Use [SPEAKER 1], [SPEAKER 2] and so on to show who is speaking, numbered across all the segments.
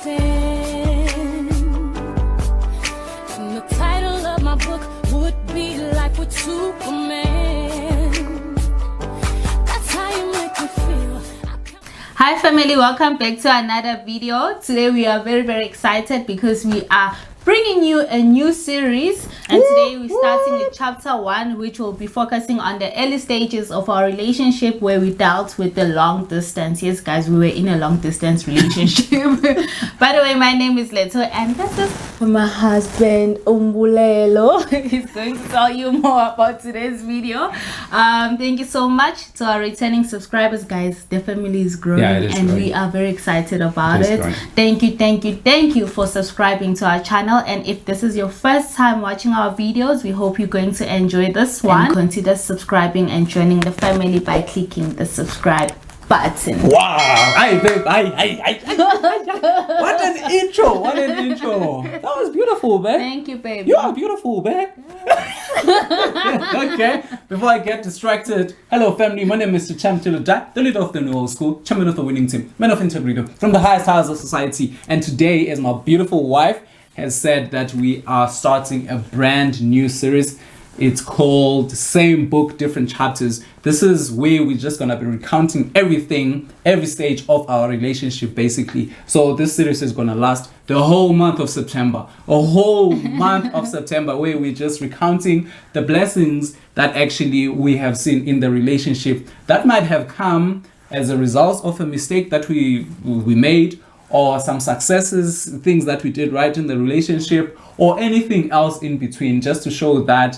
[SPEAKER 1] stand. And the title of my book would be Life with Superman. That's how you make me feel.
[SPEAKER 2] Hi family, welcome back to another video. Today we are very excited because we are bringing you a new series, and today we're starting with chapter 1, which will be focusing on the early stages of our relationship, where we dealt with the long distance. Yes guys, we were in a long distance relationship. By the way, my name is Letho, and this is my husband Mbulelo. He's going to tell you more about today's video. Thank you so much to our returning subscribers, guys. The family is growing, and growing. We are very excited about it. Thank you for subscribing to our channel. And if this is your first time watching our videos, we hope you're going to enjoy this one. And consider subscribing and joining the family by clicking the subscribe button.
[SPEAKER 3] Wow! What an intro! What an intro! That was beautiful, babe.
[SPEAKER 2] Thank you, babe.
[SPEAKER 3] You are beautiful, babe. Okay, before I get distracted, hello family, my name is the leader of the new old school, champion of the winning team, man of integrity from the highest highs of society. And today, as my beautiful wife has said, that we are starting a brand new series. It's called Same Book, Different Chapters. This is where we're just gonna be recounting everything, every stage of our relationship basically. So this series is gonna last the whole month of September, a whole month of September, where we're just recounting the blessings that actually we have seen in the relationship that might have come as a result of a mistake that we made, or some successes, things that we did right in the relationship, or anything else in between, just to show that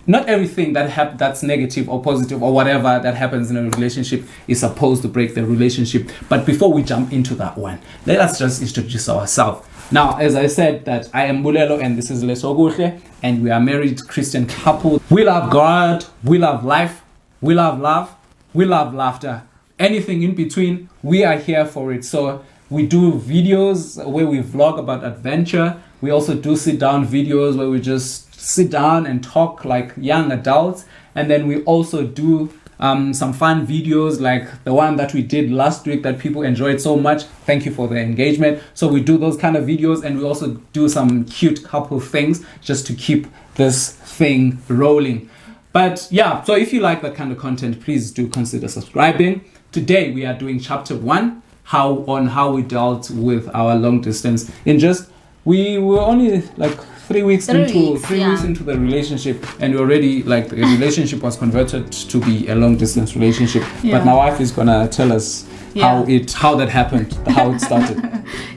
[SPEAKER 3] not everything that's negative or positive or whatever that happens in a relationship is supposed to break the relationship. But before we jump into that one, let us just introduce ourselves. Now, as I said, that I am Mbulelo and this is Letho, and we are married Christian couple. We love God, we love life, we love love, we love laughter. Anything in between, we are here for it. So we do videos where we vlog about adventure. We also do sit down videos where we just sit down and talk like young adults. And then we also do some fun videos like the one that we did last week that people enjoyed so much. Thank you for the engagement. So we do those kind of videos, and we also do some cute couple things just to keep this thing rolling. But yeah, so if you like that kind of content, please do consider subscribing. Today we are doing chapter 1, how we dealt with our long distance. We were only like 3 weeks into the relationship, and already like the relationship was converted to be a long distance relationship. But my wife is gonna tell us how that happened, how it started.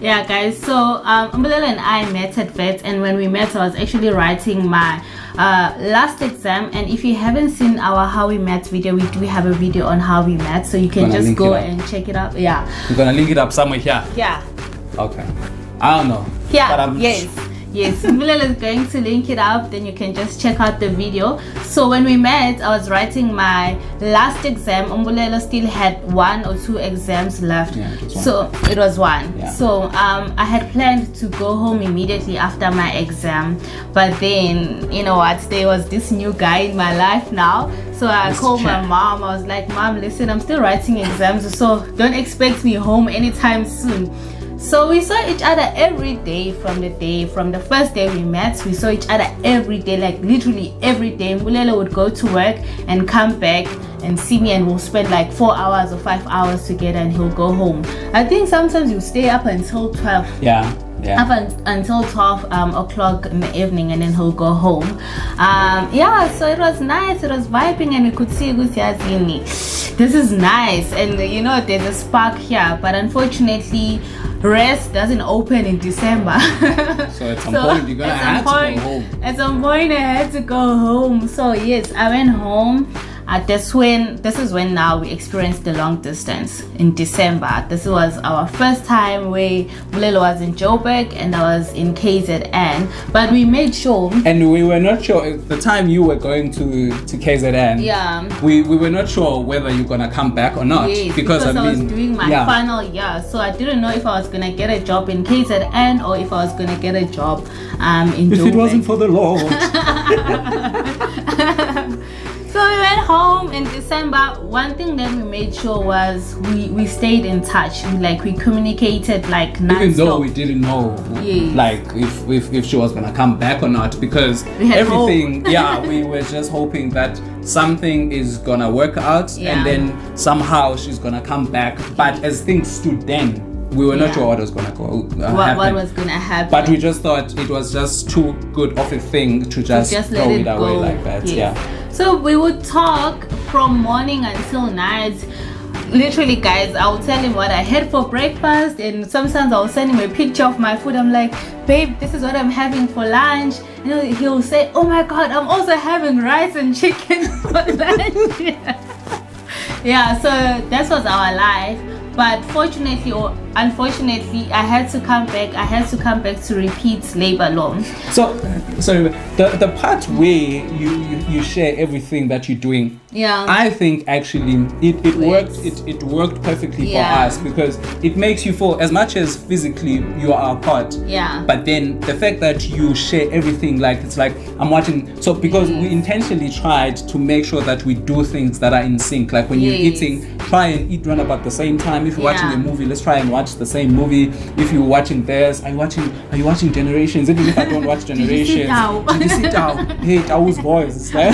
[SPEAKER 2] Yeah guys, so Mbulelo and I met at vet, and when we met I was actually writing my last exam. And if you haven't seen our how we met video, we do have a video on how we met, so you can just go and check it out. Yeah,
[SPEAKER 3] we're gonna link it up somewhere here.
[SPEAKER 2] Yeah,
[SPEAKER 3] okay, I don't know.
[SPEAKER 2] Yeah, yes, Mbulelo is going to link it up, then you can just check out the video. So when we met, I was writing my last exam. Mbulelo still had 1 or 2 exams left. So it was 1. So I had planned to go home immediately after my exam, but then you know what, there was this new guy in my life now. So I called my mom. I was like, Mom, listen, I'm still writing exams, so don't expect me home anytime soon. So we saw each other every day from the first day we met. We saw each other every day, like literally every day. Mbulelo would go to work and come back and see me, and we'll spend like 4 hours or 5 hours together, and he'll go home. I think sometimes you stay up until 12. Up until 12 o'clock in the evening, and then he'll go home. So it was nice, it was vibing, and we could see this is nice, and you know there's a spark here. But unfortunately, rest doesn't open in December.
[SPEAKER 3] So at some point you're gonna have to go home.
[SPEAKER 2] At some point I had to go home. So yes, I went home. This is when now we experienced the long distance in December. This was our first time where Mbulelo was in Joburg and I was in KZN, but we made sure.
[SPEAKER 3] And we were not sure at the time you were going to KZN.
[SPEAKER 2] Yeah.
[SPEAKER 3] We were not sure whether you're gonna come back or not.
[SPEAKER 2] Yes, because I was doing my final year, so I didn't know if I was gonna get a job in KZN or if I was gonna get a job in Joburg.
[SPEAKER 3] If it wasn't for the Lord.
[SPEAKER 2] So we went home in December. One thing that we made sure was we stayed in touch. We communicated like non-stop.
[SPEAKER 3] Even though we didn't know
[SPEAKER 2] Yes.
[SPEAKER 3] like if she was gonna come back or not, because
[SPEAKER 2] We had
[SPEAKER 3] everything we were just hoping that something is gonna work out
[SPEAKER 2] Yeah.
[SPEAKER 3] and then somehow she's gonna come back. But as things stood then, we were not
[SPEAKER 2] Yeah.
[SPEAKER 3] sure what was gonna go
[SPEAKER 2] What
[SPEAKER 3] happen.
[SPEAKER 2] was gonna happen?
[SPEAKER 3] But we just thought it was just too good of a thing to just
[SPEAKER 2] let
[SPEAKER 3] throw it
[SPEAKER 2] go.
[SPEAKER 3] away like that.
[SPEAKER 2] Yes.
[SPEAKER 3] Yeah.
[SPEAKER 2] So we would talk from morning until night. Literally, guys, I would tell him what I had for breakfast, and sometimes I'll send him a picture of my food. I'm like, babe, this is what I'm having for lunch. He'll say, oh my god, I'm also having rice and chicken for lunch. Yeah, so that was our life. But fortunately or unfortunately, I had to come back. I had to come back to repeat labor law.
[SPEAKER 3] So the part where you share everything that you're doing,
[SPEAKER 2] Yeah.
[SPEAKER 3] I think actually it worked. It worked perfectly
[SPEAKER 2] Yeah.
[SPEAKER 3] for us, because it makes you feel, as much as physically you are apart.
[SPEAKER 2] Yeah.
[SPEAKER 3] But then the fact that you share everything, like it's like I'm watching. So because we intentionally tried to make sure that we do things that are in sync. Like when you're
[SPEAKER 2] Yes.
[SPEAKER 3] eating, try and eat round about the same time. If you're watching
[SPEAKER 2] Yeah.
[SPEAKER 3] a movie, let's try and watch the same movie. If you're watching theirs, are you watching Generations? Even if I don't watch Generations, did you sit down? Hey, Tau's voice. It's like,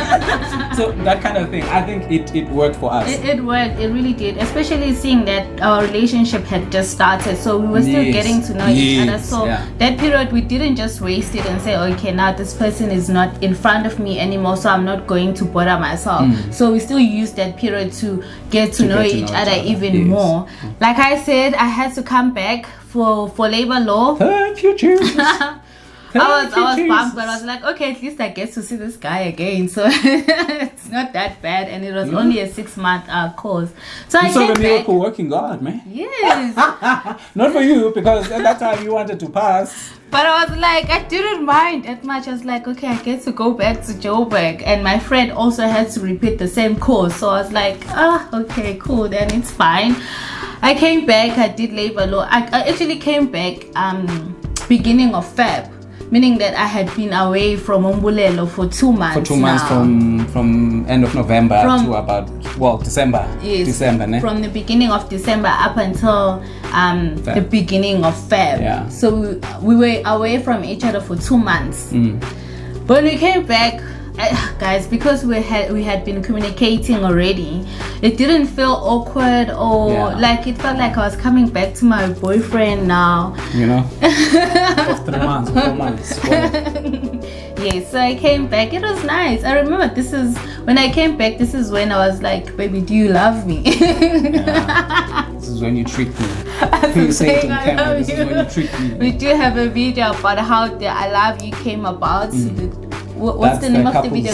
[SPEAKER 3] so that kind of thing. I think it worked for us.
[SPEAKER 2] It worked. It really did. Especially seeing that our relationship had just started, so we were still
[SPEAKER 3] Yes.
[SPEAKER 2] getting to know each other.
[SPEAKER 3] Yes.
[SPEAKER 2] So
[SPEAKER 3] Yeah.
[SPEAKER 2] that period, we didn't just waste it and say, okay, now this person is not in front of me anymore, so I'm not going to bother myself. So we still used that period to get to know each other even
[SPEAKER 3] Yes.
[SPEAKER 2] more. Like I said, I had to come back for labor law.
[SPEAKER 3] Thank you, Jesus.
[SPEAKER 2] I was
[SPEAKER 3] Jesus.
[SPEAKER 2] bummed, but I was like, okay, at least I get to see this guy again, so it's not that bad. And it was only a 6-month course, so I
[SPEAKER 3] You saw
[SPEAKER 2] came
[SPEAKER 3] the
[SPEAKER 2] back.
[SPEAKER 3] miracle working God, man.
[SPEAKER 2] Yes,
[SPEAKER 3] Not for you, because at that time you wanted to pass.
[SPEAKER 2] but I was like, I didn't mind that much. I was like, okay, I get to go back to Joburg, and my friend also had to repeat the same course, so I was like, okay, cool, then it's fine. I came back. I did labor law. I actually came back beginning of Feb. Meaning that I had been away from Mbulelo for 2 months.
[SPEAKER 3] For 2 months
[SPEAKER 2] now.
[SPEAKER 3] from end of November to about December.
[SPEAKER 2] Yes,
[SPEAKER 3] December, ne?
[SPEAKER 2] from the beginning of December up until the beginning of Feb.
[SPEAKER 3] Yeah.
[SPEAKER 2] So we were away from each other for 2 months. But when we came back, guys, because we had been communicating already, it didn't feel awkward or like it felt like I was coming back to my boyfriend now.
[SPEAKER 3] You know, of 3 months, 4 months.
[SPEAKER 2] Yes, so I came back. It was nice. I remember when I came back, this is when I was like, baby, do you love me?
[SPEAKER 3] This is when you trick me. You say it on
[SPEAKER 2] I
[SPEAKER 3] camera.
[SPEAKER 2] love
[SPEAKER 3] This is when you trick me.
[SPEAKER 2] We do have a video about how the I love you came about. What's
[SPEAKER 3] That's
[SPEAKER 2] the name
[SPEAKER 3] the
[SPEAKER 2] of the video?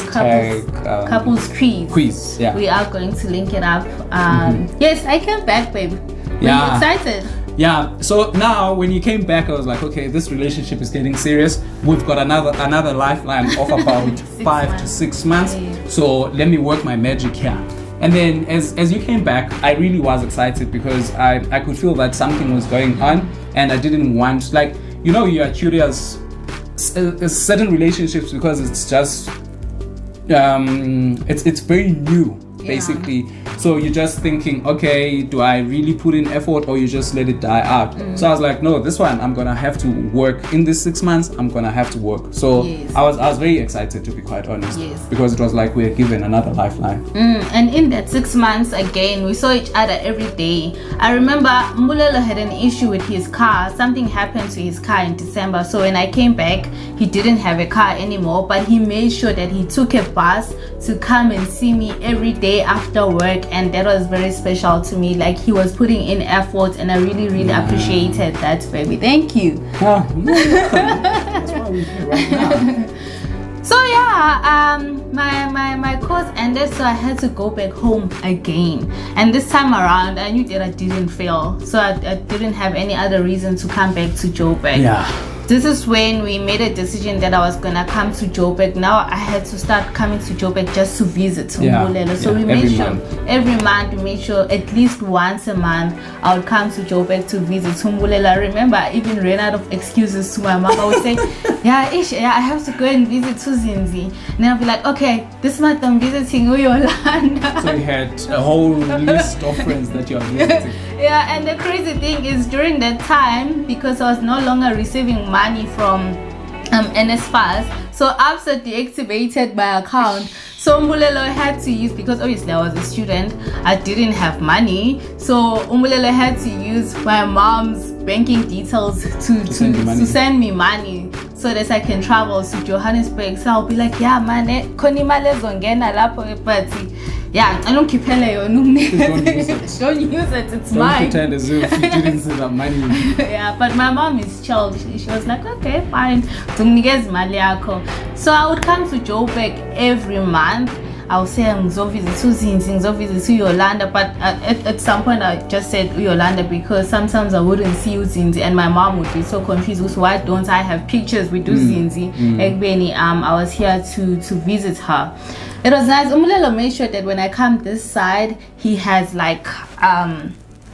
[SPEAKER 2] Couples quiz.
[SPEAKER 3] Quiz, yeah.
[SPEAKER 2] We are going to link it up. Yes, I came back, babe. Were you
[SPEAKER 3] Yeah.
[SPEAKER 2] excited?
[SPEAKER 3] Yeah, so now when you came back, I was like, okay, this relationship is getting serious. We've got another lifeline of about 5 to 6 months.
[SPEAKER 2] Yeah.
[SPEAKER 3] So let me work my magic here. And then as you came back, I really was excited because I could feel that something was going on, and I didn't want, like, you know, you are curious certain relationships because it's just it's very new. Basically, so you're just thinking, okay, do I really put in effort, or you just let it die out? So I was like, no, this one I'm gonna have to work in this 6 months. I'm gonna have to work. So
[SPEAKER 2] Yes.
[SPEAKER 3] I was very excited, to be quite honest,
[SPEAKER 2] Yes.
[SPEAKER 3] because it was like we were given another lifeline.
[SPEAKER 2] And in that 6 months, again, we saw each other every day. I remember Mbulelo had an issue with his car. Something happened to his car in December. So when I came back, he didn't have a car anymore, but he made sure that he took a bus to come and see me every day after work, and that was very special to me. Like, he was putting in effort, and I really appreciated that, baby. Thank you.
[SPEAKER 3] Ah, no, that's why we're here right now.
[SPEAKER 2] So yeah, my course ended, so I had to go back home again. And this time around, I knew that I didn't fail, so I didn't have any other reason to come back to Joburg.
[SPEAKER 3] Yeah.
[SPEAKER 2] this is when we made a decision that I was gonna come to Joburg. Now I had to start coming to Joburg just to visit Mbulelo. So we made sure every month we made sure at least once a month I would come to Joburg to visit Mbulelo. I remember I even ran out of excuses to my mom. I would say, I have to go and visit Zinzi. And I'll be like, okay, this month I'm visiting Uyolanda.
[SPEAKER 3] So you had a whole list of friends that you are visiting.
[SPEAKER 2] Yeah, and the crazy thing is during that time, because I was no longer receiving money from NSFAS, so ABSA deactivated my account. So Mbulelo had to use, because obviously I was a student, I didn't have money, so Mbulelo had to use my mom's banking details to send me money so that I can travel to Johannesburg. So I'll be like, yeah man, khona imali ezongena lapho eparty. Yeah, I don't keep don't use it, it's
[SPEAKER 3] don't
[SPEAKER 2] mine.
[SPEAKER 3] Pretend as if you didn't see that money.
[SPEAKER 2] Yeah, but my mom is chill. She was like, okay, fine. So I would come to Joburg every month. I would say visit Yolanda, but at some point I just said Yolanda because sometimes I wouldn't see Zinzi and my mom would be so confused. So why don't I have pictures with Zinzi? I was here to visit her. It was nice. Mbulelo made sure that when I come this side, he has like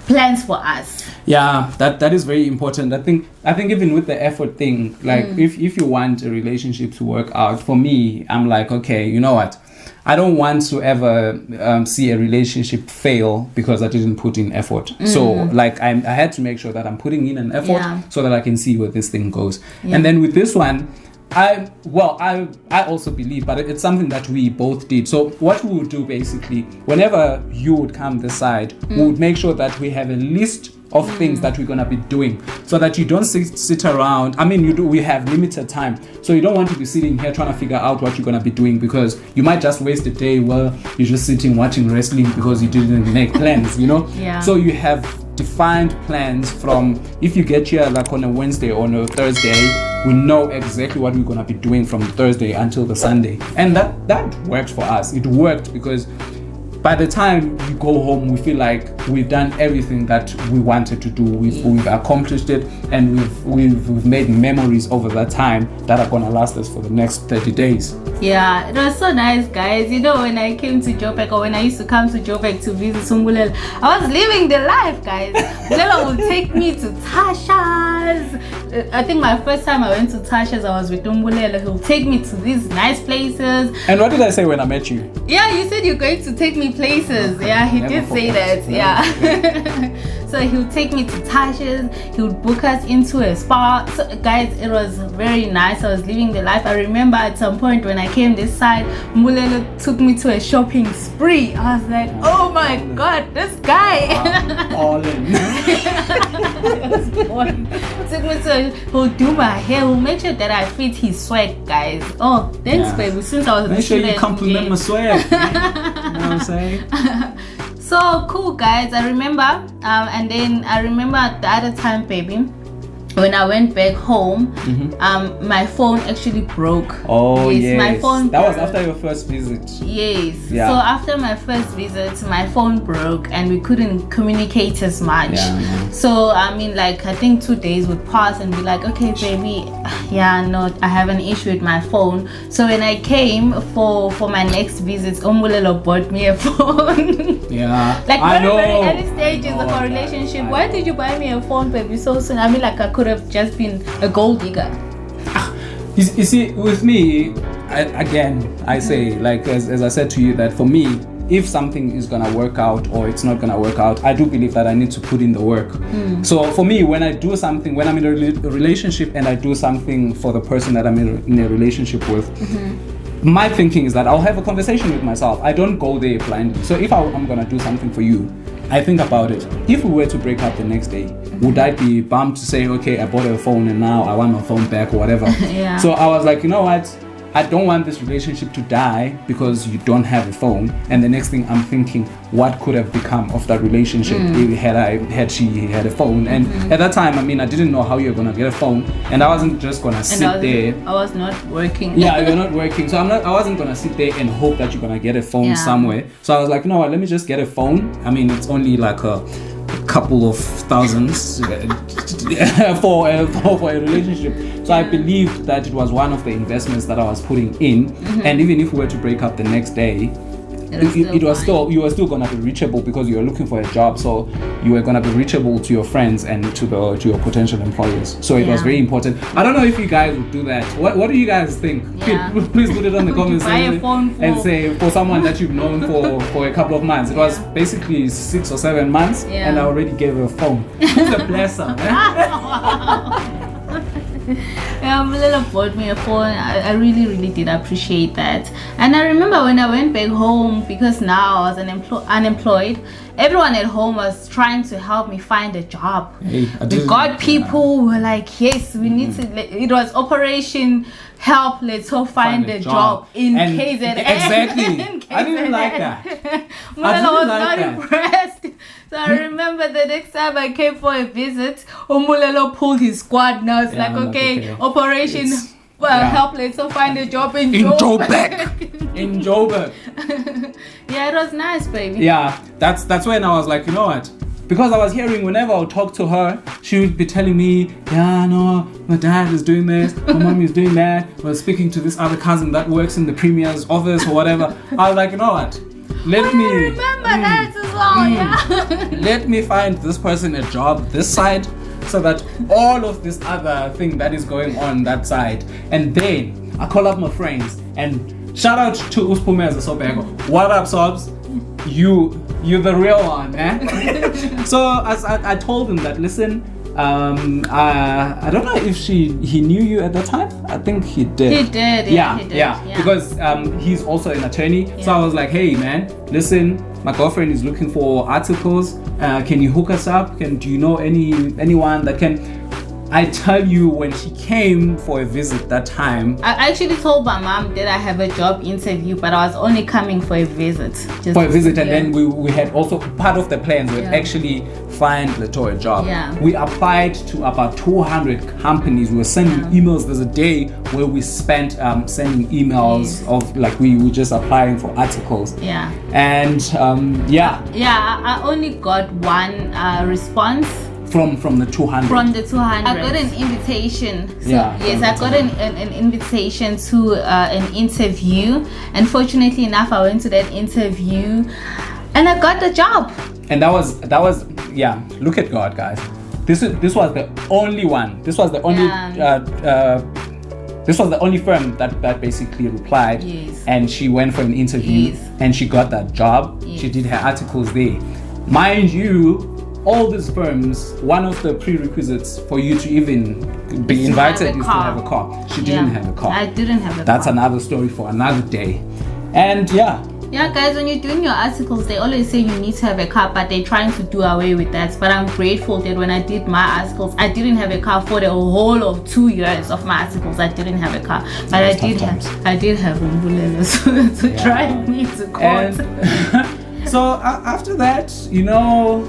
[SPEAKER 2] plans for us.
[SPEAKER 3] Yeah, that is very important. I think even with the effort thing, like if you want a relationship to work out, for me, I'm like, okay, you know what? I don't want to ever see a relationship fail because I didn't put in effort. So like I had to make sure that I'm putting in an effort so that I can see where this thing goes. And then with this one, I also believe, but it's something that we both did. So what we would do basically, whenever you would come this side, we would make sure that we have a list of things that we're gonna be doing, so that you don't sit around. I mean, we have limited time, so you don't want to be sitting here trying to figure out what you're gonna be doing, because you might just waste a day where you're just sitting watching wrestling because you didn't make plans, you know. So you have defined plans from, if you get here like on a Wednesday or on a Thursday, we know exactly what we're gonna be doing from Thursday until the Sunday, and that worked for us. It worked because by the time you go home, we feel like we've done everything that we wanted to do. We've accomplished it, and we've made memories over that time that are gonna last us for the next 30 days.
[SPEAKER 2] Yeah, it was so nice, guys. You know, when I came to Joburg, or when I used to come to Joburg to visit Mbulelo, I was living the life, guys. Mbulelo would take me to Tasha's. I think my first time I went to Tasha's, I was with Mbulelo. He'll take me to these nice places.
[SPEAKER 3] And what did I say when I met you?
[SPEAKER 2] Yeah, you said you're going to take me places. Yeah, he did say that. Yeah. So he would take me to Tasha's. He would book us into a spa. So, guys, it was very nice. I was living the life. I remember at some point when I came this side, Mbulelo took me to a shopping spree. I was like, oh my god, this guy.
[SPEAKER 3] All in.
[SPEAKER 2] Took me to, he'll do my hair. He'll make sure that I fit his swag, guys. Oh, thanks, baby. Since I was
[SPEAKER 3] make sure you compliment my swag. You know what I'm saying?
[SPEAKER 2] So cool, guys. I remember, and then I remember the other time, baby, when I went back home, my phone actually broke.
[SPEAKER 3] Oh yes,
[SPEAKER 2] my phone
[SPEAKER 3] that
[SPEAKER 2] broke.
[SPEAKER 3] was after your first visit.
[SPEAKER 2] Yes.
[SPEAKER 3] Yeah.
[SPEAKER 2] So after my first visit, my phone broke and we couldn't communicate as much. So I mean, like, I think 2 days would pass and be like, okay, baby, no, I have an issue with my phone. So when I came for my next visit, Mbulelo bought me a phone.
[SPEAKER 3] Yeah.
[SPEAKER 2] Like very early stages of our relationship. Why did you buy me a phone, baby, so soon? I mean, like, I could have just been a gold digger.
[SPEAKER 3] You see, with me, I say, like, as I said to you, that for me, if something is gonna work out or it's not gonna work out, I do believe that I need to put in the work. So for me, when I do something, when I'm in a relationship and I do something for the person that I'm in a relationship with, my thinking is that I'll have a conversation with myself. I don't go there blindly. So if I'm gonna do something for you, I think about it. If we were to break up the next day, would I be bummed to say, okay, I bought a phone and now I want my phone back or whatever? So I was like, you know what? I don't want this relationship to die because you don't have a phone. And the next thing I'm thinking, what could have become of that relationship had she had a phone? And at that time, I mean, I didn't know how you're gonna get a phone, and I wasn't just gonna sit there.
[SPEAKER 2] I was not working.
[SPEAKER 3] Yeah, you're not working, so I wasn't gonna sit there and hope that you're gonna get a phone somewhere. So I was like, you know what? Let me just get a phone. I mean, it's only like a couple of thousands for a relationship. So I believed that it was one of the investments that I was putting in, and even if we were to break up the next day, you were still gonna be reachable because you were looking for a job, so you were gonna be reachable to your friends and to your potential employers. So it was very important. I don't know if you guys would do that. What do you guys think?
[SPEAKER 2] Yeah.
[SPEAKER 3] Please put it on the comments
[SPEAKER 2] Buy a phone for...
[SPEAKER 3] and say for someone that you've known for a couple of months. It was basically 6 or 7 months, and I already gave her a phone. Who's a blesser?
[SPEAKER 2] Yeah, Mbulelo bought me a phone. I really did appreciate that. And I remember when I went back home, because now I was unemployed, everyone at home was trying to help me find a job. We got people who were like, yes, we need to. It was Operation Help, let's all find a job in KZN.
[SPEAKER 3] Exactly. I didn't like that.
[SPEAKER 2] Mbulelo was not impressed. So I remember the next time I came for a visit, Mbulelo pulled his squad. Now it's like, okay, Operation Help, let's all find a job in Joburg.
[SPEAKER 3] In Joburg.
[SPEAKER 2] Yeah, it was nice, baby.
[SPEAKER 3] Yeah, that's when I was like, you know what? Because I was hearing whenever I would talk to her, she would be telling me, yeah, no, my dad is doing this, my mom is doing that. I was speaking to this other cousin that works in the premier's office or whatever. I was like, you know what? Let me
[SPEAKER 2] remember that as well, yeah.
[SPEAKER 3] Let me find this person a job this side, so that all of this other thing that is going on that side. And then I call up my friends and shout out to Uspumeza Sobeko. What up, Sobs? You're the real one, eh? So as I told him that, listen, I don't know if he knew you at that time. I think he did.
[SPEAKER 2] He did.
[SPEAKER 3] Yeah. Because he's also an attorney. Yeah. So I was like, hey man, listen, my girlfriend is looking for articles. Can you hook us up? Do you know anyone that can? I tell you, when she came for a visit that time,
[SPEAKER 2] I actually told my mom that I have a job interview, but I was only coming for a visit.
[SPEAKER 3] And then we had also part of the plans was actually find Letho a job.
[SPEAKER 2] Yeah.
[SPEAKER 3] We applied to about 200 companies. We were sending emails. There's a day where we spent sending emails of like we were just applying for articles.
[SPEAKER 2] Yeah.
[SPEAKER 3] And
[SPEAKER 2] I only got one response.
[SPEAKER 3] From the 200.
[SPEAKER 2] From the 200. I got an invitation. I got an invitation to an interview. Unfortunately enough, I went to that interview and I got the job.
[SPEAKER 3] And that was look at God, guys. This was the only one. This was the only this was the only firm that basically replied.
[SPEAKER 2] Yes.
[SPEAKER 3] And she went for an interview and she got that job. Yes. She did her articles there. Mind you, all these firms, one of the prerequisites for you to even be invited is to have a car. She didn't have a car.
[SPEAKER 2] I didn't have a car.
[SPEAKER 3] That's another story for another day. And yeah,
[SPEAKER 2] guys, when you're doing your articles, they always say you need to have a car, but they're trying to do away with that. But I'm grateful that when I did my articles, I didn't have a car for the whole of 2 years of my articles. I didn't have a car, but I did have Mbulelo to drive me to court.
[SPEAKER 3] So after that, you know,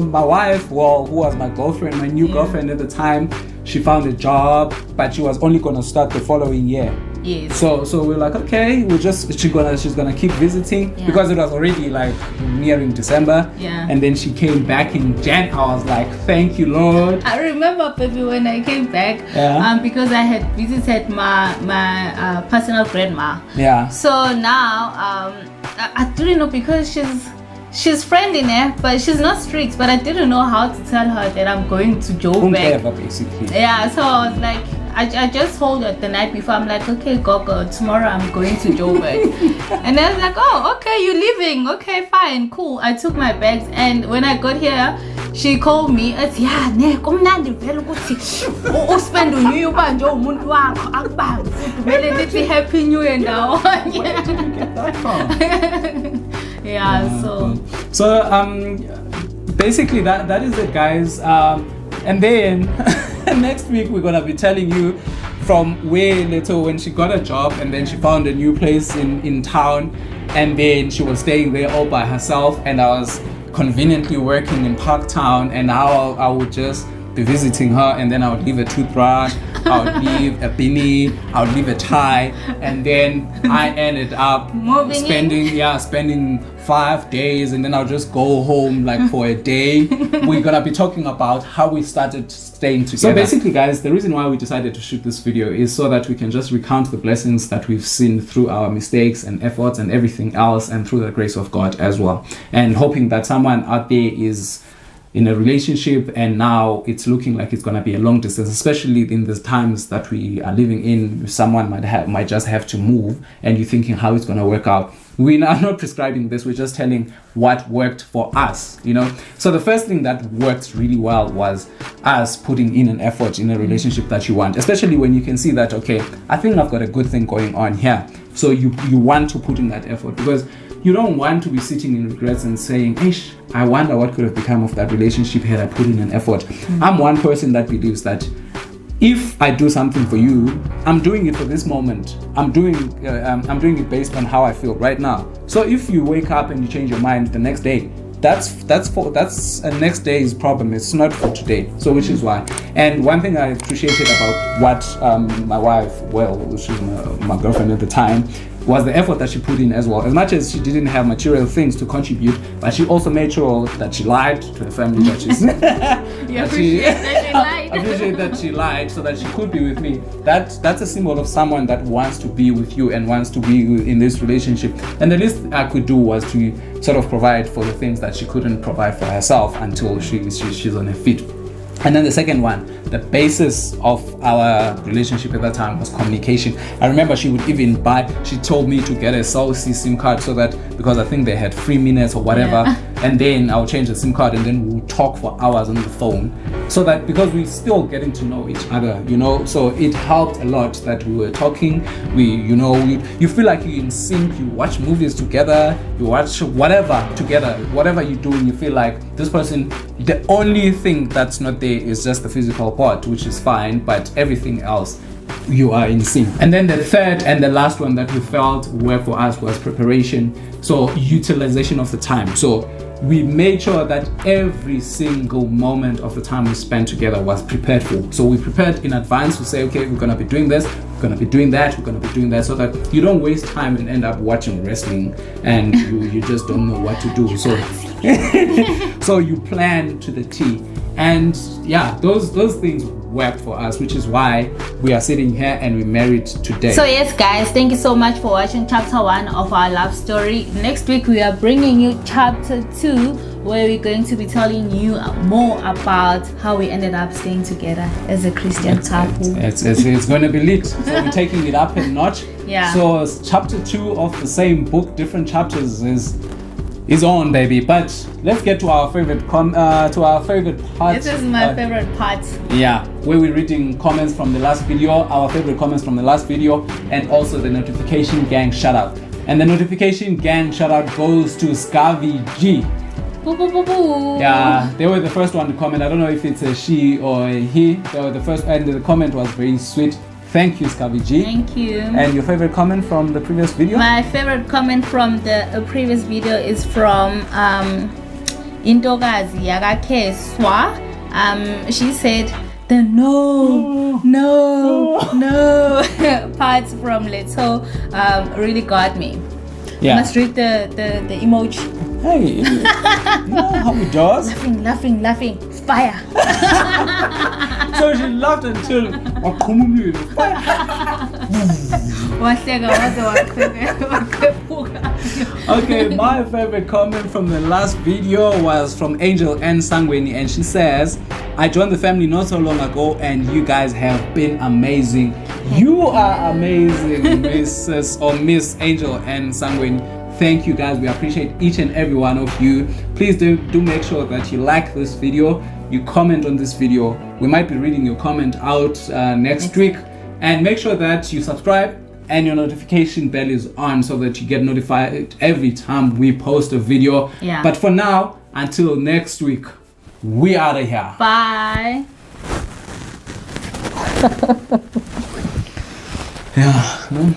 [SPEAKER 3] my wife, who was my girlfriend, my new girlfriend at the time, she found a job, but she was only gonna start the following year.
[SPEAKER 2] Yes.
[SPEAKER 3] So we're like, okay, she's gonna keep visiting because it was already like nearing December.
[SPEAKER 2] Yeah.
[SPEAKER 3] And then she came back in Jan. I was like, thank you, Lord.
[SPEAKER 2] I remember, baby, when I came back, because I had visited my personal grandma.
[SPEAKER 3] Yeah.
[SPEAKER 2] So now I didn't know, because she's friendly there, but she's not strict. But I didn't know how to tell her that I'm going to Joburg.
[SPEAKER 3] Basically.
[SPEAKER 2] Yeah, so I was like, I just told her the night before. I'm like, okay, Gogo, tomorrow I'm going to Joburg. And I was like, oh, okay, you're leaving. Okay, fine, cool. I took my bags, and when I got here, she called me. It's spend on you Happy New Year now.
[SPEAKER 3] Where did you get that from?
[SPEAKER 2] So
[SPEAKER 3] basically that is it, guys. And then next week we're gonna be telling you from where Letho, when she got a job and then she found a new place in town, and then she was staying there all by herself, and I was conveniently working in Parktown, and how I would just be visiting her, and then I would leave a toothbrush, I would leave a beanie, I would leave a tie, and then I ended up spending 5 days, and then I'll just go home like for a day. We're gonna be talking about how we started staying together. So basically, guys, the reason why we decided to shoot this video is so that we can just recount the blessings that we've seen through our mistakes and efforts and everything else, and through the grace of God as well, and hoping that someone out there is in a relationship and now it's looking like it's going to be a long distance, especially in the times that we are living in. Someone might just have to move, and you're thinking how it's going to work out. We are not prescribing this, we're just telling what worked for us, you know. So the first thing that worked really well was us putting in an effort in a relationship that you want, especially when you can see that, okay, I think I've got a good thing going on here. So you want to put in that effort, because you don't want to be sitting in regrets and saying, "Ish, I wonder what could have become of that relationship had I put in an effort." I'm one person that believes that if I do something for you, I'm doing it for this moment. I'm doing it based on how I feel right now. So if you wake up and you change your mind the next day, that's a next day's problem. It's not for today. So which is why. And one thing I appreciated about what my wife, she was my girlfriend at the time, was the effort that she put in as well. As much as she didn't have material things to contribute, but she also made sure that she lied to the family that she's appreciate that she lied so that she could be with me. That's a symbol of someone that wants to be with you and wants to be in this relationship. And the least I could do was to sort of provide for the things that she couldn't provide for herself until she's on her feet. And then the second one, the basis of our relationship at that time was communication. I remember she told me to get a Cell C SIM card so that, because I think they had 3 minutes or whatever, and then I'll change the SIM card and then we'll talk for hours on the phone. So that, because we're still getting to know each other, you know, so it helped a lot that we were talking. You feel like you're in sync, you watch movies together, you watch whatever together, whatever you're doing, you feel like this person, the only thing that's not there is just the physical part, which is fine, but everything else you are in sync. And then the third and the last one that we felt worked for us was preparation. So utilization of the time. So we made sure that every single moment of the time we spent together was prepared for. So we prepared in advance to say, okay, we're going to be doing this, we're going to be doing that, we're going to be doing that, so that you don't waste time and end up watching wrestling and you just don't know what to do. So so you plan to the T. And yeah, those things worked for us, which is why we are sitting here and we're married today.
[SPEAKER 2] So yes, guys, thank you so much for watching chapter 1 of our love story. Next week we are bringing you chapter 2, where we're going to be telling you more about how we ended up staying together as a Christian couple.
[SPEAKER 3] It's going to be lit. So we're taking it up a notch.
[SPEAKER 2] Yeah.
[SPEAKER 3] So chapter 2 of the same book, different chapters, is on, baby. But let's get to our favorite part.
[SPEAKER 2] This is my favorite part.
[SPEAKER 3] Yeah, where we're reading comments from the last video, our favorite comments from the last video, and also the notification gang shout out. And the notification gang shout out goes to Scavi G.
[SPEAKER 2] Boo, boo, boo, boo.
[SPEAKER 3] Yeah, they were the first one to comment. I don't know if it's a she or a he. They were the first, and the comment was very sweet. Thank you, Scavi G.
[SPEAKER 2] Thank you.
[SPEAKER 3] And your favorite comment from the previous video?
[SPEAKER 2] My favorite comment from the previous video is from Intokazi Yakakeswa. She said the no parts from Letho really got me.
[SPEAKER 3] Yeah.
[SPEAKER 2] Must read the emoji.
[SPEAKER 3] Hey, you know how it does?
[SPEAKER 2] Laughing, fire.
[SPEAKER 3] So she laughed until Okay, my favorite comment from the last video was from Angel N. Sangweni, and she says, I joined the family not so long ago and you guys have been amazing. You are amazing, Mrs. or Miss Angel N. Sangweni. Thank you, guys. We appreciate each and every one of you. Please do make sure that you like this video, you comment on this video. We might be reading your comment out next week. And make sure that you subscribe and your notification bell is on so that you get notified every time we post a video.
[SPEAKER 2] Yeah.
[SPEAKER 3] But for now, until next week, we out of here.
[SPEAKER 2] Bye.
[SPEAKER 3] Yeah.